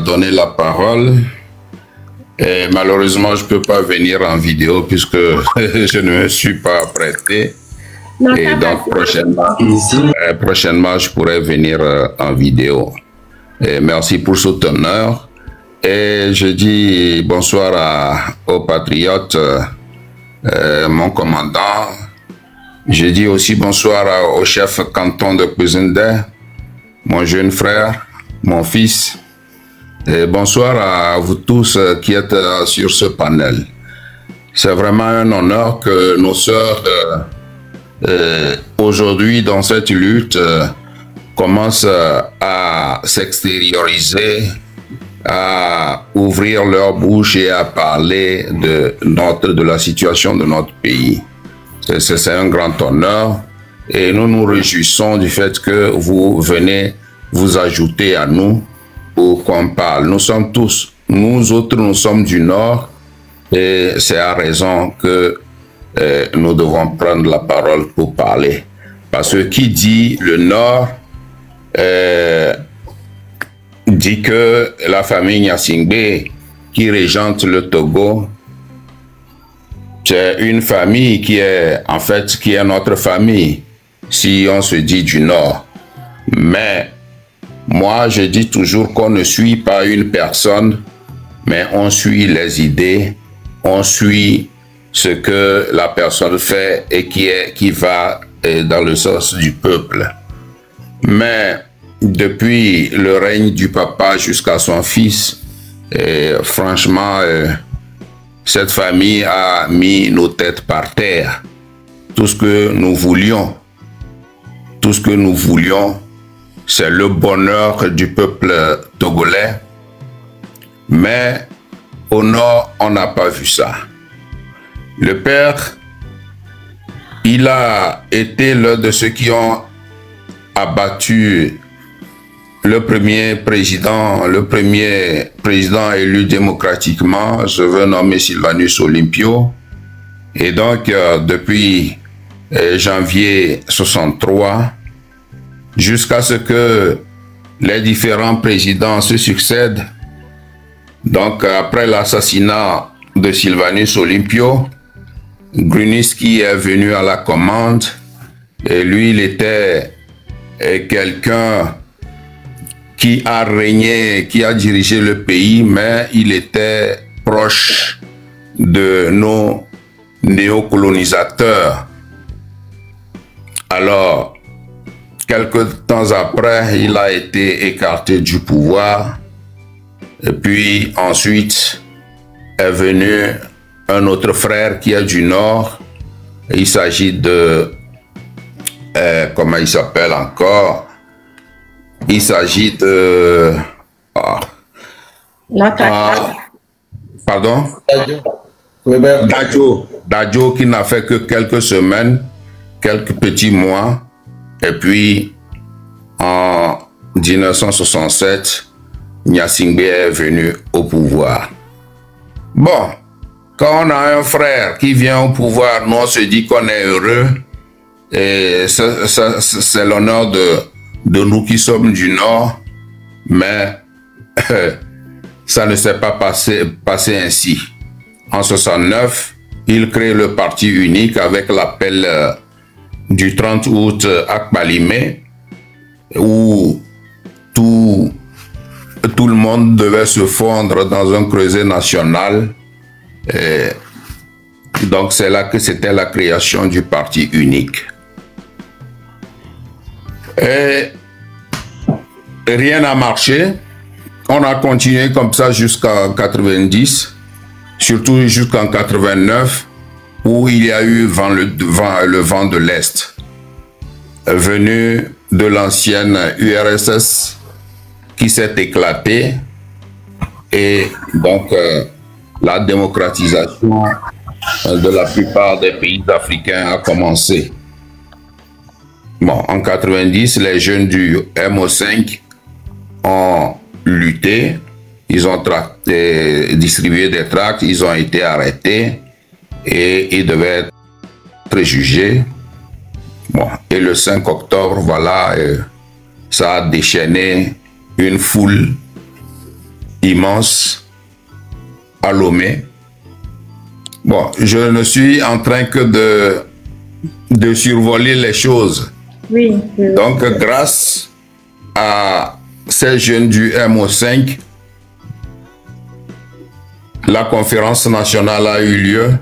donner la parole. Et malheureusement, je ne peux pas venir en vidéo puisque je ne me suis pas prêté. Non, et donc, prochainement, je pourrai venir en vidéo. Et merci pour cet honneur. Et je dis bonsoir aux patriotes, mon commandant. Je dis aussi bonsoir au chef canton de Kouizinde, mon jeune frère, mon fils. Et bonsoir à vous tous qui êtes sur ce panel. C'est vraiment un honneur que nos sœurs, aujourd'hui, dans cette lutte, commencent à s'extérioriser, à ouvrir leur bouche et à parler de la situation de notre pays. C'est un grand honneur et nous nous réjouissons du fait que vous venez vous ajouter à nous pour qu'on parle. Nous sommes tous, nous autres, nous sommes du Nord et c'est à raison que nous devons prendre la parole pour parler. Parce que qui dit le Nord dit que la famille Gnassingbé qui régente le Togo, c'est une famille qui est, en fait, qui est notre famille, si on se dit du Nord. Mais moi, je dis toujours qu'on ne suit pas une personne, mais on suit les idées, on suit ce que la personne fait et qui va dans le sens du peuple. Mais depuis le règne du papa jusqu'à son fils, franchement, cette famille a mis nos têtes par terre. Tout ce que nous voulions, c'est le bonheur du peuple togolais. Mais au nord, on n'a pas vu ça. Le père, il a été l'un de ceux qui ont abattu le premier président élu démocratiquement, je veux nommer Sylvanus Olympio. Et donc, depuis janvier 63, jusqu'à ce que les différents présidents se succèdent, donc après l'assassinat de Sylvanus Olympio, Grunitzky est venu à la commande, et lui, il était quelqu'un qui a régné, qui a dirigé le pays, mais il était proche de nos néocolonisateurs. Alors, quelques temps après, il a été écarté du pouvoir. Et puis ensuite est venu un autre frère qui est du Nord. Il s'agit de... comment il s'appelle encore? Il s'agit de... pardon? Dadjo qui n'a fait que quelques semaines, quelques petits mois. Et puis, en 1967, Gnassingbé est venu au pouvoir. Bon, quand on a un frère qui vient au pouvoir, nous on se dit qu'on est heureux. Et c'est l'honneur de nous qui sommes du Nord, mais ça ne s'est pas passé ainsi. En 69, il crée le parti unique avec l'appel du 30 août à Kpalimé, où tout le monde devait se fondre dans un creuset national. Et donc c'est là que c'était la création du parti unique. Et rien n'a marché. On a continué comme ça jusqu'en 90, surtout jusqu'en 89, où il y a eu le vent de l'Est, venu de l'ancienne URSS qui s'est éclaté. Et donc, la démocratisation de la plupart des pays africains a commencé. Bon, en 90, les jeunes du MO5 ont lutté, ils ont distribué des tracts, ils ont été arrêtés et ils devaient être jugés. Bon, et le 5 octobre, voilà, ça a déchaîné une foule immense à Lomé. Bon, je ne suis en train que de survoler les choses. Oui. Donc, grâce à ces jeunes du MO5, la conférence nationale a eu lieu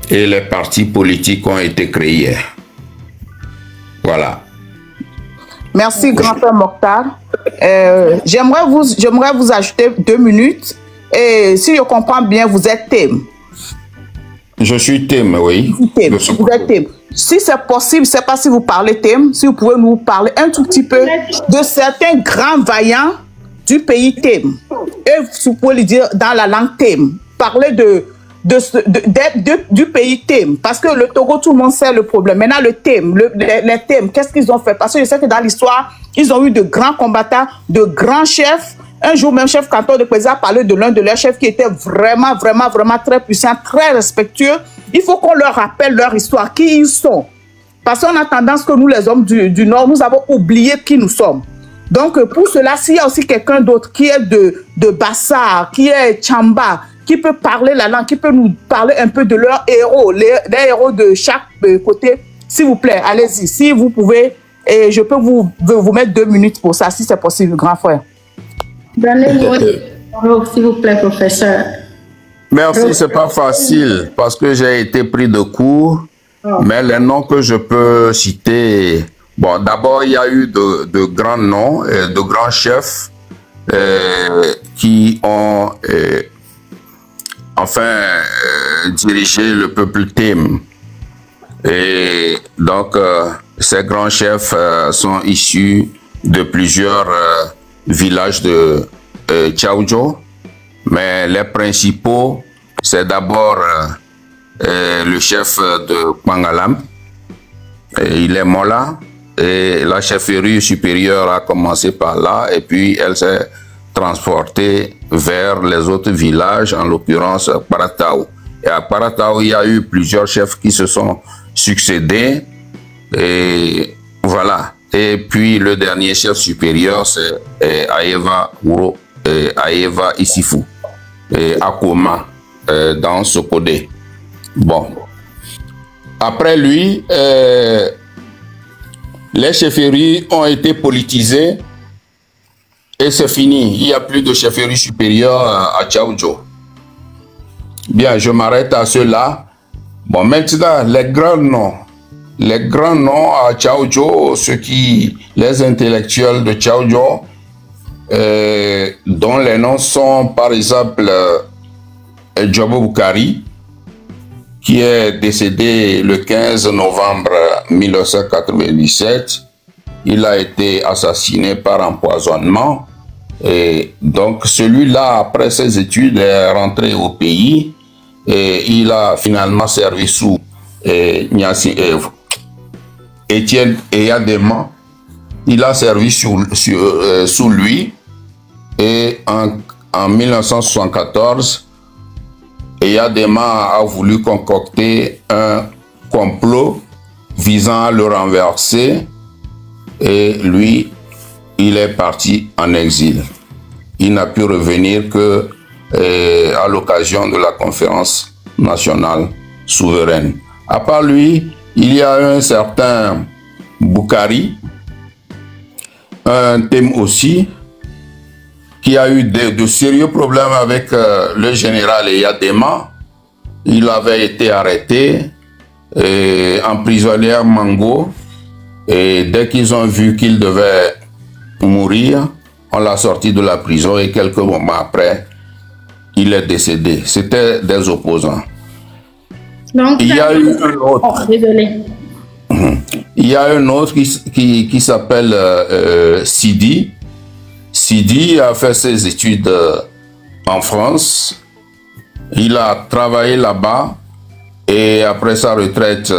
et les partis politiques ont été créés. Voilà. Merci, grand-père Mokhtar. J'aimerais vous ajouter 2 minutes. Et si je comprends bien, vous êtes thème. Je suis thème, oui. Vous êtes thème. Si c'est possible, je ne sais pas si vous parlez thème, si vous pouvez nous parler un tout petit peu de certains grands vaillants du pays thème. Et vous pouvez le dire dans la langue thème. Parlez du pays thème. Parce que le Togo, tout le monde sait le problème. Maintenant, le thème, les thèmes, qu'est-ce qu'ils ont fait? Parce que je sais que dans l'histoire, ils ont eu de grands combattants, de grands chefs. Un jour, même chef canton de président a parlé de l'un de leurs chefs qui était vraiment très puissant, très respectueux. Il faut qu'on leur rappelle leur histoire, qui ils sont. Parce qu'on a tendance que nous, les hommes du Nord, nous avons oublié qui nous sommes. Donc, pour cela, s'il y a aussi quelqu'un d'autre qui est de Bassar, qui est Tchamba, qui peut parler la langue, qui peut nous parler un peu de leurs héros, les héros de chaque côté, s'il vous plaît, allez-y. Si vous pouvez, et je peux vous mettre 2 minutes pour ça, si c'est possible, grand frère. Donnez-moi s'il vous plaît, professeur. Merci, c'est pas facile parce que j'ai été pris de court, mais les noms que je peux citer, bon, d'abord il y a eu de grands noms, de grands chefs qui ont dirigé le peuple thème. Et donc ces grands chefs sont issus de plusieurs villages de Tchaoudjo, mais les principaux, c'est d'abord le chef de Pangalam, il est Mola, et la chefferie supérieure a commencé par là, et puis elle s'est transportée vers les autres villages, en l'occurrence Paratao. Et à Paratao, il y a eu plusieurs chefs qui se sont succédés, et voilà. Et puis le dernier chef supérieur, c'est Aeva Ouro, Aeva Isifu, et Akoma, dans Sokodé. Bon. Après lui, les chefferies ont été politisées et c'est fini. Il n'y a plus de chefferie supérieure à Tchaoudjo. Bien, je m'arrête à cela. Bon, maintenant, les grands noms. Les grands noms à Tchaoudjo, les intellectuels de Tchaoudjo, dont les noms sont par exemple Djobo Boukari, qui est décédé le 15 novembre 1997. Il a été assassiné par empoisonnement. Et donc celui-là, après ses études, est rentré au pays et il a finalement servi sous Étienne Eyadema. Il a servi sous lui et en 1974, Eyadema a voulu concocter un complot visant à le renverser et lui, il est parti en exil. Il n'a pu revenir que à l'occasion de la conférence nationale souveraine. À part lui, il y a un certain Boukari, un thème aussi, qui a eu de sérieux problèmes avec le général Eyadema. Il avait été arrêté, emprisonné à Mango, et dès qu'ils ont vu qu'il devait mourir, on l'a sorti de la prison et quelques moments après, il est décédé. C'était des opposants. Donc, il y a eu un autre. Oh, désolé. Il y a un autre qui s'appelle Sidi. Sidi a fait ses études en France. Il a travaillé là-bas et après sa retraite,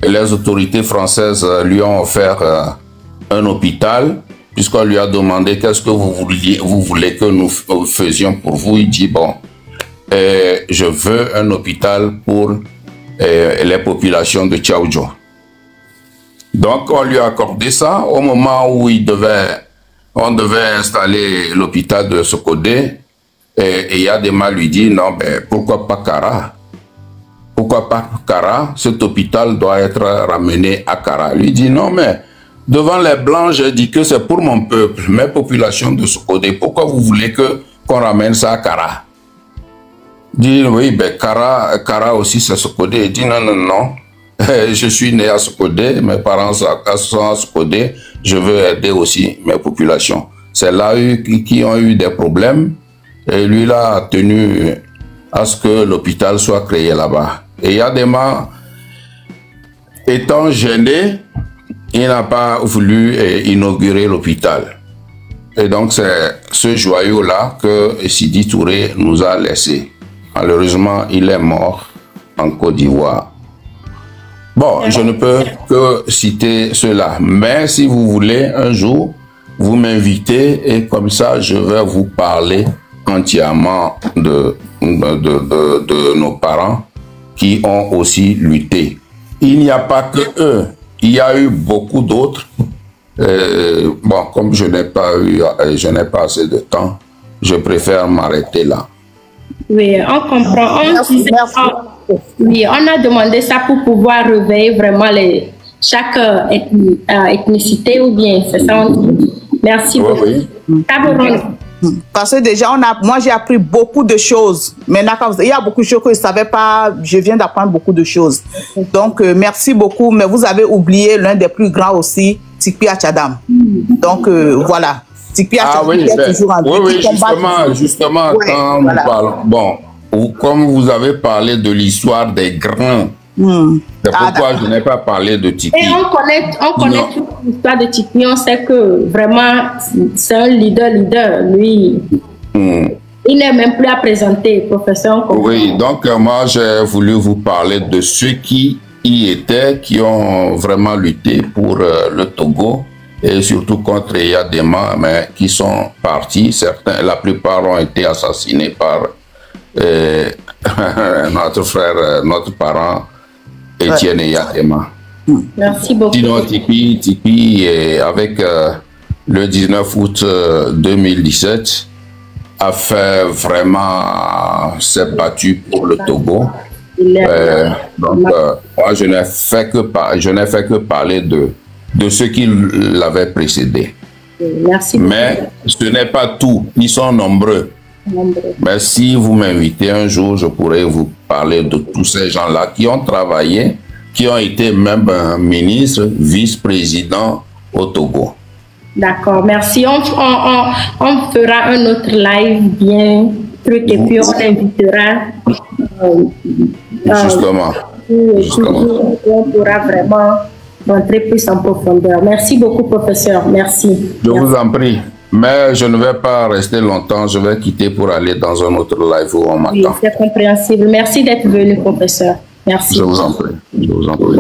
les autorités françaises lui ont offert un hôpital puisqu'on lui a demandé qu'est-ce que vous voulez que nous faisions pour vous. Il dit bon, je veux un hôpital pour les populations de Tchaoudjo. Donc on lui a accordé ça au moment où il devait on devait installer l'hôpital de Sokodé. Et Yadema lui dit, non, ben, pourquoi pas Kara? Pourquoi pas Kara? Cet hôpital doit être ramené à Kara. Lui dit, non, mais devant les Blancs, j'ai dit que c'est pour mon peuple, mes populations de Sokodé. Pourquoi vous voulez qu'on ramène ça à Kara? Dit, oui, ben, Kara aussi, c'est Sokodé. Il dit, non, non, non. Je suis né à Sokodé, mes parents sont à Sokodé. Je veux aider aussi mes populations. C'est là qui ont eu des problèmes. Et lui, là, a tenu à ce que l'hôpital soit créé là-bas. Et Yadema, étant gêné, il n'a pas voulu inaugurer l'hôpital. Et donc, c'est ce joyau-là que Sidi Touré nous a laissé. Malheureusement, il est mort en Côte d'Ivoire. Bon, je ne peux que citer cela. Mais si vous voulez, un jour, vous m'invitez et comme ça, je vais vous parler entièrement de nos parents qui ont aussi lutté. Il n'y a pas que eux, il y a eu beaucoup d'autres. Bon, comme je n'ai pas assez de temps, je préfère m'arrêter là. Oui, on comprend. Oui, on a demandé ça pour pouvoir réveiller vraiment chaque ethnicité ou bien, c'est ça on dit. Merci beaucoup. Oui. Parce que déjà, moi j'ai appris beaucoup de choses. Maintenant, il y a beaucoup de choses que je ne savais pas. Je viens d'apprendre beaucoup de choses. Donc, merci beaucoup. Mais vous avez oublié l'un des plus grands aussi, Tikpi Achadam. Donc, voilà. Tikpi Achadam est toujours en vie. Oui, justement, ouais, quand voilà. Nous parlons, bon, comme vous avez parlé de l'histoire des grands, c'est pourquoi je n'ai pas parlé de Tikpi. Et on connaît toute l'histoire de Tikpi. On sait que vraiment, c'est un leader. Lui, il n'est même plus à présenter, professeur. Oui, donc moi, j'ai voulu vous parler de ceux qui y étaient, qui ont vraiment lutté pour le Togo et surtout contre Yadema, mais qui sont partis. Certains, la plupart ont été assassinés par notre frère, notre parent, Etienne Yadema. Merci beaucoup. Sinon, Tikpi avec le 19 août 2017, a fait vraiment, s'est battu pour le Togo. Donc, moi, je n'ai fait que parler de ceux qui l'avaient précédé. Merci. Mais ce n'est pas tout. Ils sont nombreux. Mais si vous m'invitez un jour, je pourrai vous parler de tous ces gens-là qui ont travaillé, qui ont été même ministres, vice-présidents au Togo. D'accord, merci. On fera un autre live bien truc et puis on invitera. Justement. On pourra vraiment rentrer plus en profondeur. Merci beaucoup, professeur. Merci. Je vous en prie. Mais je ne vais pas rester longtemps. Je vais quitter pour aller dans un autre live où on m'attend. Oui, c'est compréhensible. Merci d'être venu, professeur. Merci. Je vous en prie. Je vous en prie.